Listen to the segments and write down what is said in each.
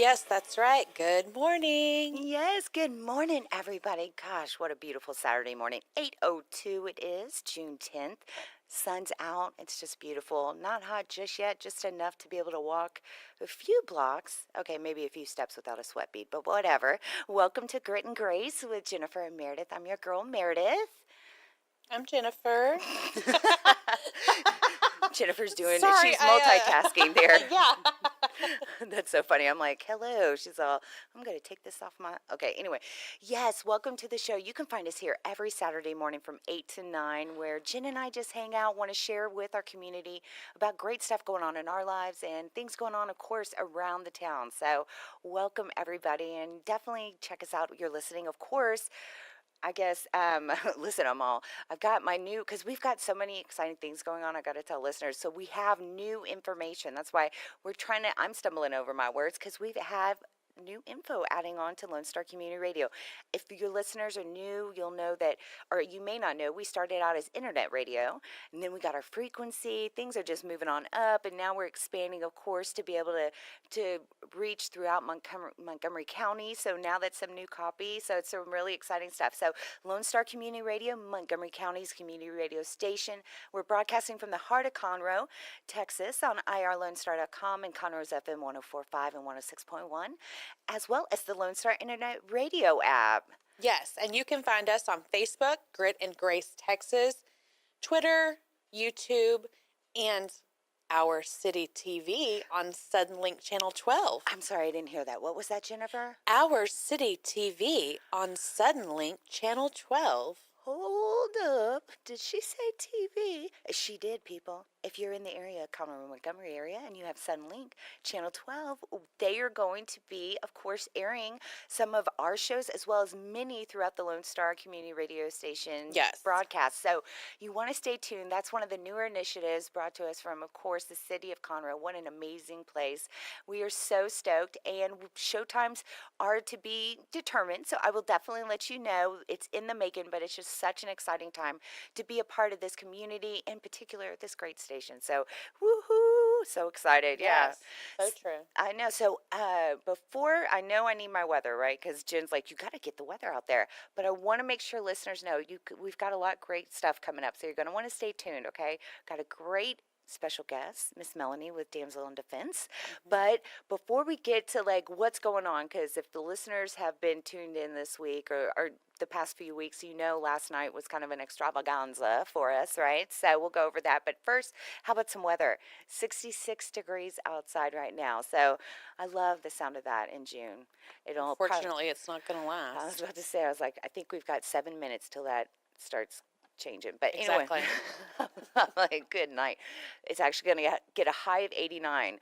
Yes, that's right. Good morning. Yes, good morning, everybody. Gosh, what a beautiful Saturday morning. 8:02 it is, June 10th. Sun's out. It's just beautiful. Not hot just yet, just enough to be able to walk a few blocks. Okay, maybe a few steps without a sweat bead, but whatever. Welcome to Grit and Grace with Jennifer and Meredith. I'm your girl, Meredith. I'm Jennifer. Jennifer's Sorry, she's multitasking there. yeah. That's so funny. I'm like, hello. She's all, I'm going to take this off my. Okay, anyway. Yes, welcome to the show. You can find us here every Saturday morning from 8 to 9, where Jen and I just hang out, want to share with our community about great stuff going on in our lives and things going on, of course, around the town. So, welcome, everybody, and definitely check us out. You're listening, of course. I guess, listen, I've got my new, because we've got so many exciting things going on, I got to tell listeners. So we have new information. That's why I'm stumbling over my words, because we have new info adding on to Lone Star Community Radio. If your listeners are new, you'll know that, or you may not know, we started out as internet radio, and then we got our frequency. Things are just moving on up, and now we're expanding, of course, to be able to reach throughout Montgomery County. So now that's some new copy. So it's some really exciting stuff. So Lone Star Community Radio, Montgomery County's community radio station. We're broadcasting from the heart of Conroe, Texas on irlonestar.com and Conroe's FM 104.5 and 106.1, as well as the Lone Star Internet Radio app. Yes, and you can find us on Facebook, Grit and Grace Texas, Twitter, YouTube, and our city TV on Suddenlink Channel 12. I'm sorry, I didn't hear that. What was that, Jennifer? Our city TV on Suddenlink Channel 12. Hold up. Did she say TV? She did, people. If you're in the area, Conroe, Montgomery area, and you have Sunlink, Channel 12, they are going to be, of course, airing some of our shows as well as many throughout the Lone Star Community Radio Station broadcast. So you want to stay tuned. That's one of the newer initiatives brought to us from, of course, the city of Conroe. What an amazing place. We are so stoked, and showtimes are to be determined. So I will definitely let you know. It's in the making, but it's just such an exciting time to be a part of this community, in particular this great station. So, woohoo! So excited. Yes, yeah. so true. I know. So, before I know I need my weather, right? Because Jen's like, you got to get the weather out there. But I want to make sure listeners know we've got a lot of great stuff coming up. So you're going to want to stay tuned, okay? Got a great special guest, Miss Melanie with Damsel in Defense. But before we get to like what's going on, because if the listeners have been tuned in this week or the past few weeks, you know last night was kind of an extravaganza for us, right? So we'll go over that. But first, how about some weather? 66 degrees outside right now. So I love the sound of that in June. Unfortunately, it's not going to last. I was about to say, I think we've got 7 minutes till that starts changing. But Exactly. anyway, I'm like, good night. It's actually going to get a high of 89.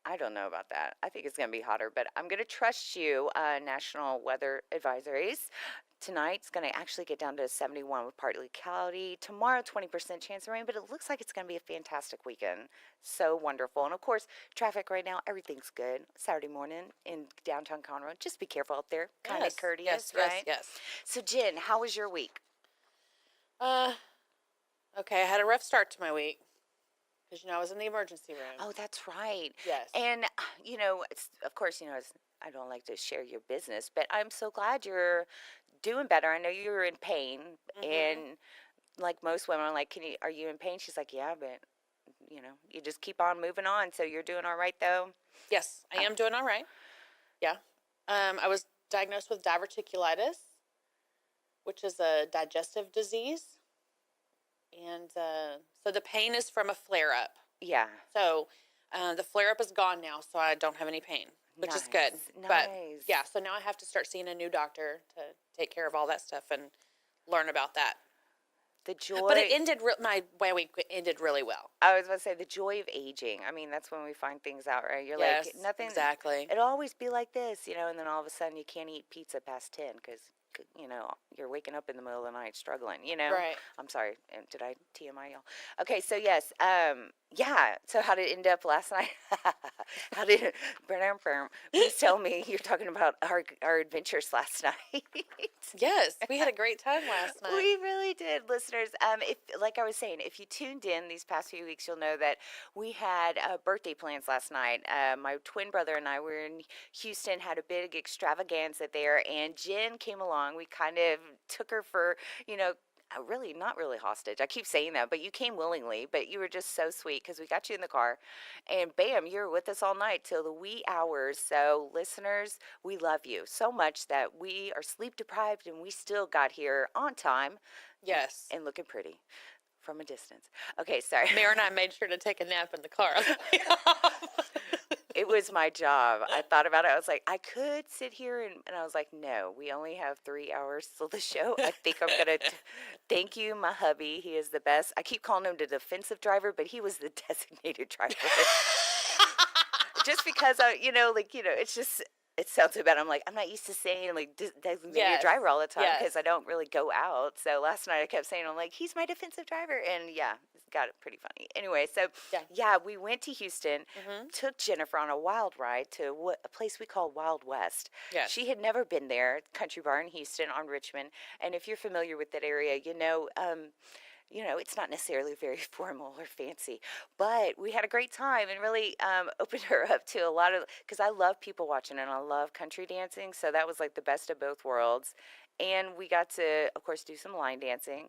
I don't know about that. I think it's going to be hotter, but I'm going to trust you. National weather advisories. Tonight's going to actually get down to 71 with partly cloudy. Tomorrow, 20% chance of rain, but it looks like it's going to be a fantastic weekend. So wonderful. And of course, traffic right now, everything's good. Saturday morning in downtown Conroe. Just be careful out there. Kind of courteous, right? Yes. So, Jen, how was your week? Okay, I had a rough start to my week because, I was in the emergency room. Oh, that's right. Yes. And, of course, I don't like to share your business, but I'm so glad you're doing better. I know you were in pain, and like most women, I'm like, are you in pain? She's like, yeah, but, you just keep on moving on. So you're doing all right, though? Yes, I am doing all right. Yeah. I was diagnosed with diverticulitis, which is a digestive disease. And so the pain is from a flare-up. Yeah. So the flare-up is gone now, so I don't have any pain, which is good. Nice. But, yeah, so now I have to start seeing a new doctor to take care of all that stuff and learn about that. The joy. But it ended, my week ended really well. I was about to say, the joy of aging. I mean, that's when we find things out, right? You're Yes, like, nothing. exactly. It'll always be like this, and then all of a sudden you can't eat pizza past 10 because, you're waking up in the middle of the night struggling, Right. I'm sorry. Did I TMI y'all? Okay, so yes. Yeah. So how did it end up last night? How did please tell me you're talking about our adventures last night. Yes, we had a great time last night. We really did, listeners. If, like I was saying, if you tuned in these past few weeks, you'll know that we had birthday plans last night. My twin brother and I were in Houston, had a big extravaganza there, and Jen came along. We kind of took her for, you know, really not really hostage. I keep saying that, but you came willingly. But you were just so sweet because we got you in the car, and bam, you were with us all night till the wee hours. So, listeners, we love you so much that we are sleep deprived, and we still got here on time Yes. and looking pretty from a distance. Okay, sorry. Mayor and I made sure to take a nap in the car. It was my job. I thought about it. I was like, I could sit here and I was like, no, we only have 3 hours till the show. I think I'm going to thank you, my hubby. He is the best. I keep calling him the defensive driver, but he was the designated driver. Just because it's just, it sounds so bad. I'm like, I'm not used to saying like designated Yes. driver all the time because Yes. I don't really go out. So last night I kept saying, I'm like, he's my defensive driver. And yeah, it's got it pretty funny. Anyway, so yeah, we went to Houston, took Jennifer on a wild ride to a place we call Wild West. Yes. She had never been there, country bar in Houston on Richmond. And if you're familiar with that area, it's not necessarily very formal or fancy, but we had a great time and really opened her up to a lot of, because I love people watching and I love country dancing. So that was like the best of both worlds. And we got to, of course, do some line dancing.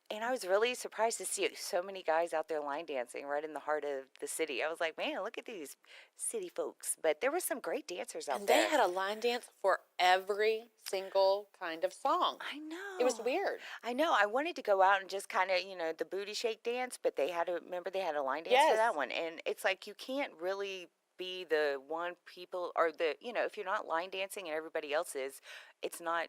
And I was really surprised to see so many guys out there line dancing right in the heart of the city. I was like, man, look at these city folks. But there were some great dancers out And there. they had a line dance for every single kind of song. I know. It was weird. I know. I wanted to go out and just kind of, the booty shake dance, but they had they had a line dance for Yes. that one. And it's like you can't really be the one people or if you're not line dancing and everybody else is, it's not,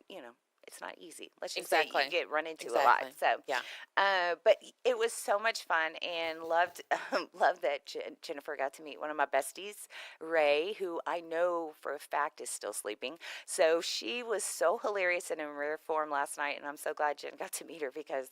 it's not easy. Let's just say Exactly. you get run into a Exactly. lot. So Yeah. but it was so much fun and loved loved that Jennifer got to meet one of my besties, Ray, who I know for a fact is still sleeping. So she was so hilarious and in rare form last night, and I'm so glad Jen got to meet her because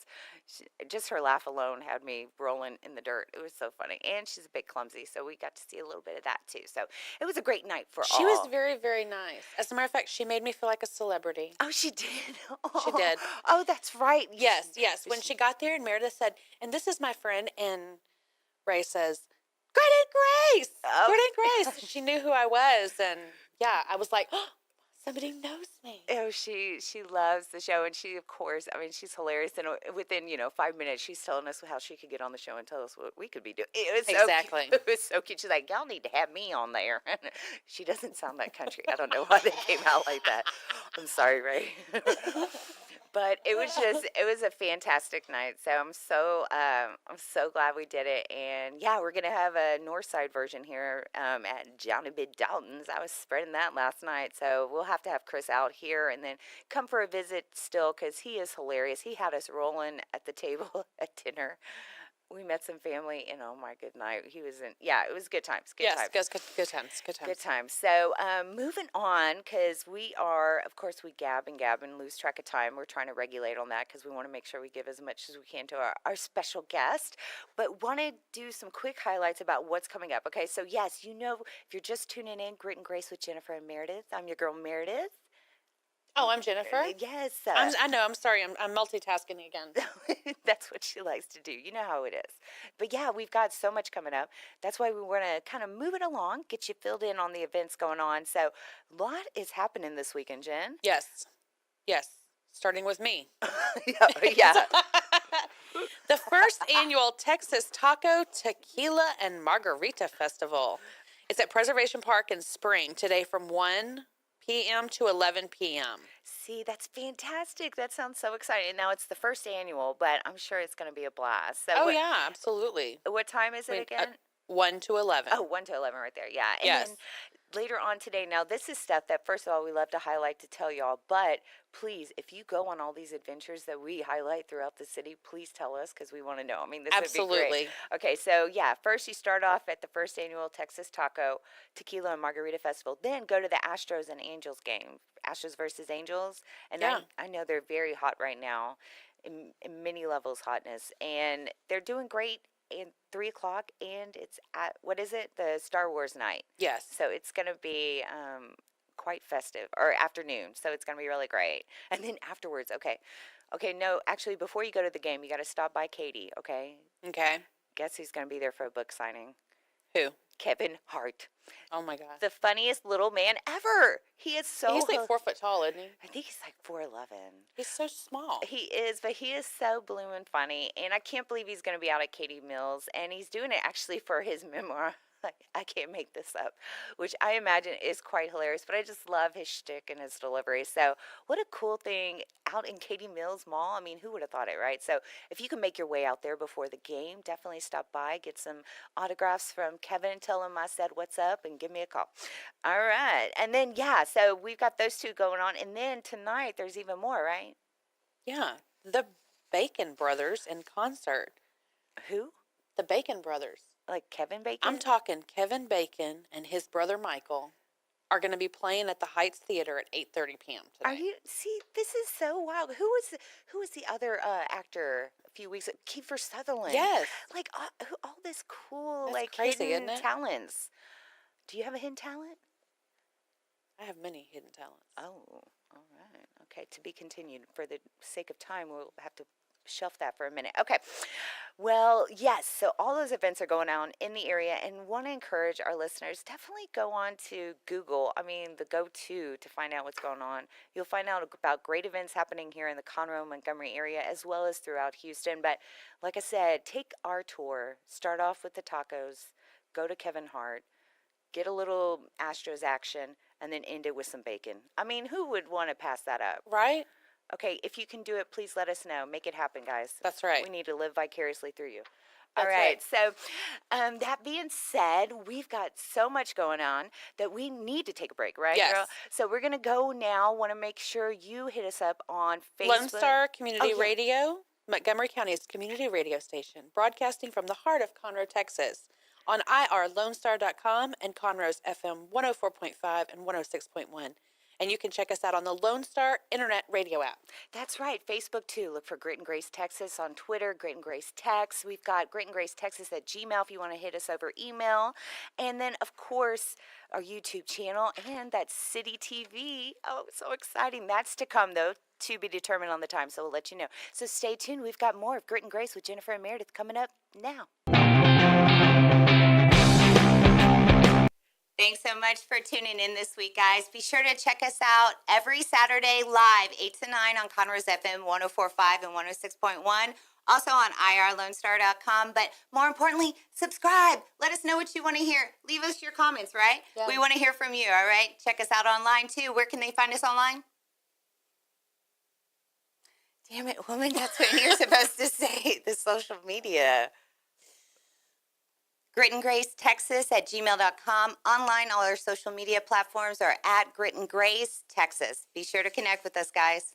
just her laugh alone had me rolling in the dirt. It was so funny, and she's a bit clumsy, so we got to see a little bit of that too. So it was a great night for all. She was very, very nice. As a matter of fact, she made me feel like a celebrity. Oh, she did. She did. Oh, that's right. Yes, yes. When she got there and Meredith said, and this is my friend, and Ray says, Grace! Grace! She knew who I was, and yeah, I was like, oh, somebody knows me. Oh, she loves the show, and she, of course, I mean, she's hilarious. And within 5 minutes, she's telling us how she could get on the show and tell us what we could be doing. It was so Exactly. cute. It was so cute. She's like, y'all need to have me on there. She doesn't sound that country. I don't know why they came out like that. I'm sorry, Ray. But it was a fantastic night. So I'm so glad we did it. And yeah, we're gonna have a Northside version here at Johnny B. Dalton's. I was spreading that last night, so we'll have to have Chris out here and then come for a visit still because he is hilarious. He had us rolling at the table at dinner. We met some family, and oh my good night. He was in, yeah, it was good times. Good times. Yes, good times. Good times. So moving on, because we are, of course, we gab and lose track of time. We're trying to regulate on that because we want to make sure we give as much as we can to our special guest. But want to do some quick highlights about what's coming up. Okay, so yes, if you're just tuning in, Grit and Grace with Jennifer and Meredith. I'm your girl, Meredith. Oh, I'm Jennifer. Yes. I know. I'm sorry. I'm multitasking again. That's what she likes to do. You know how it is. But yeah, we've got so much coming up. That's why we want to kind of move it along, get you filled in on the events going on. So a lot is happening this weekend, Jen. Yes. Starting with me. Yeah. The first annual Texas Taco, Tequila, and Margarita Festival. It's at Preservation Park in Spring today from 1 p.m. to 11 p.m. See, that's fantastic. That sounds so exciting. Now, it's the first annual, but I'm sure it's going to be a blast. So yeah, absolutely. What time is it again? 1 to 11. Oh, 1 to 11 right there. Yeah. And yes. Then later on today, now this is stuff that, first of all, we love to highlight to tell y'all, but please, if you go on all these adventures that we highlight throughout the city, please tell us because we want to know. I mean, this absolutely. would be great. Okay, so yeah, first you start off at the first annual Texas Taco, Tequila, and Margarita Festival. Then go to the Astros and Angels game, Astros versus Angels. And yeah. I know they're very hot right now, in many levels hotness, and they're doing great and 3 o'clock, and it's at, what is it? The Star Wars night. Yes. So it's going to be quite festive, or afternoon. So it's going to be really great. And then afterwards, okay, no, actually, before you go to the game, you got to stop by Katie, okay? Okay. Guess who's going to be there for a book signing? Who? Kevin Hart. Oh my gosh. The funniest little man ever. He is so. He's like 4 foot tall, isn't he? I think he's like 4'11". He's so small. He is, but he is so blooming funny, and I can't believe he's going to be out at Katie Mills, and he's doing it actually for his memoir. I can't make this up, which I imagine is quite hilarious, but I just love his shtick and his delivery. So what a cool thing out in Katie Mills Mall. I mean, who would have thought it, right? So if you can make your way out there before the game, definitely stop by, get some autographs from Kevin, tell him I said what's up, and give me a call. All right. And then, yeah, so we've got those two going on. And then tonight there's even more, right? Yeah. The Bacon Brothers in concert. Who? The Bacon Brothers. Like Kevin Bacon? I'm talking Kevin Bacon and his brother Michael are going to be playing at the Heights Theater at 8:30 p.m. today. Are you, see, this is so wild. Who was the other actor a few weeks ago? Kiefer Sutherland. Yes. Like all this cool, That's like crazy, hidden isn't it? talents. Do you have a hidden talent? I have many hidden talents. Oh, all right. Okay, to be continued. For the sake of time, we'll have to shelf that for a minute. Okay. Well, yes. So all those events are going on in the area, and want to encourage our listeners, definitely go on to Google. I mean, the go-to to find out what's going on. You'll find out about great events happening here in the Conroe, Montgomery area, as well as throughout Houston. But like I said, take our tour. Start off with the tacos. Go to Kevin Hart. Get a little Astros action, and then end it with some bacon. I mean, who would want to pass that up? Right? Okay, if you can do it, please let us know. Make it happen, guys. That's right. We need to live vicariously through you. All That's right. So, that being said, we've got so much going on that we need to take a break, right, Yes. girl? So we're going to go now. Want to make sure you hit us up on Facebook. Lone Star Community Oh, yeah. Radio, Montgomery County's community radio station, broadcasting from the heart of Conroe, Texas, on irlonestar.com and Conroe's FM 104.5 and 106.1. And you can check us out on the Lone Star Internet Radio app. That's right. Facebook, too. Look for Grit and Grace Texas on Twitter, Grit and Grace Tex. We've got Grit and Grace Texas at Gmail if you want to hit us over email. And then, of course, our YouTube channel and that City TV. Oh, so exciting. That's to come, though, to be determined on the time. So we'll let you know. So stay tuned. We've got more of Grit and Grace with Jennifer and Merideth coming up now. Thanks so much for tuning in this week, guys. Be sure to check us out every Saturday live, 8 to 9 on Conroe's FM 104.5 and 106.1. Also on irlonestar.com. But more importantly, subscribe. Let us know what you want to hear. Leave us your comments, right? Yeah. We want to hear from you, all right? Check us out online, too. Where can they find us online? Damn it, woman, that's what you're supposed to say. The social media. Grit and Grace Texas at gmail.com. Online, all our social media platforms are at Grit and Grace Texas. Be sure to connect with us, guys.